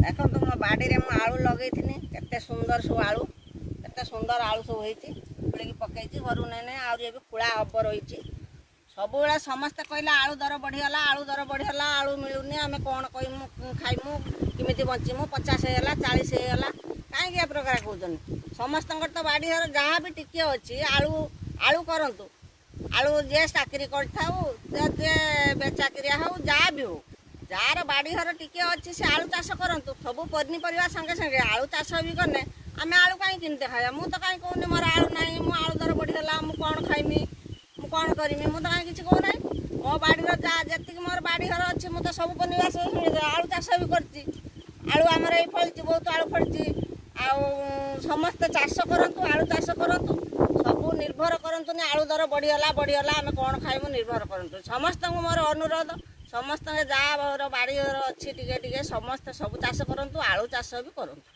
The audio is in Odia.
ଦେଖନ୍ତୁ ମୋ ବାଡ଼ିରେ ମୁଁ ଆଳୁ ଲଗେଇଥିଲି କେତେ ସୁନ୍ଦର ସବୁ ଆଳୁ କେତେ ସୁନ୍ଦର ଆଳୁ ସବୁ ହେଇଛି ଖୋଳିକି ପକେଇଛି ଘରୁ ନେଇ ଆହୁରି ଏବେ ଖୋଳା ହବ ରହିଛି। ସବୁବେଳେ ସମସ୍ତେ କହିଲେ ଆଳୁ ଦର ବଢ଼ିଗଲା ଆଳୁ ମିଳୁନି ଆମେ କ'ଣ କହିମୁ ଖାଇମୁ କେମିତି ବଞ୍ଚିମୁ 50 ହେଇଗଲା 40 ହେଇଗଲା କାହିଁକି ଏ ପ୍ରକାର କହୁଛନ୍ତି। ସମସ୍ତଙ୍କର ତ ବାଡ଼ି ଘର ଯାହା ବି ଟିକେ ଅଛି ଆଳୁ କରନ୍ତୁ। ଆଳୁ ଯିଏ ଚାକିରି କରିଥାଉ ଯିଏ ବେଚାକିରିଆ ହଉ ଯାହା ବି ହଉ ଯାହାର ବାଡ଼ି ଘର ଟିକେ ଅଛି ସେ ଆଳୁ ଚାଷ କରନ୍ତୁ। ସବୁ ପନିପରିବା ସାଙ୍ଗେ ସାଙ୍ଗେ ଆଳୁ ଚାଷ ବି କଲେ ଆମେ ଆଳୁ କାହିଁ କିଣିତେ ଖାଇବା। ମୁଁ ତ କାହିଁ କହୁନି ମୋର ଆଳୁ ନାହିଁ ମୁଁ ଆଳୁ ଦର ବଢ଼ିଗଲା ମୁଁ କ'ଣ ଖାଇମି ମୁଁ କ'ଣ କରିମି ମୁଁ ତ କାହିଁ କିଛି କହୁନାହିଁ। ମୋ ବାଡ଼ିର ଯାହା ଯେତିକି ମୋର ବାଡ଼ି ଘର ଅଛି ମୁଁ ତ ସବୁ ପନିପରିବା ଆଳୁ ଚାଷ ବି କରିଛି। ଆଳୁ ଆମର ଏଇ ଫଳିଛି ବହୁତ ଆଳୁ ଫଳିଛି। ଆଉ ସମସ୍ତେ ଚାଷ କରନ୍ତୁ ଆଳୁ ଚାଷ କରନ୍ତୁ। ସବୁ ନିର୍ଭର କରନ୍ତୁନି ଆଳୁ ଦର ବଢ଼ିଗଲା ଆମେ କ'ଣ ଖାଇମୁ ନିର୍ଭର କରନ୍ତୁ। ସମସ୍ତଙ୍କୁ ମୋର ଅନୁରୋଧ ସମସ୍ତଙ୍କ ଯାହା ବାଡ଼ି ଘର ଅଛି ଟିକେ ଟିକେ ସମସ୍ତେ ସବୁ ଚାଷ କରନ୍ତୁ ଆଳୁ ଚାଷ ବି କରନ୍ତୁ।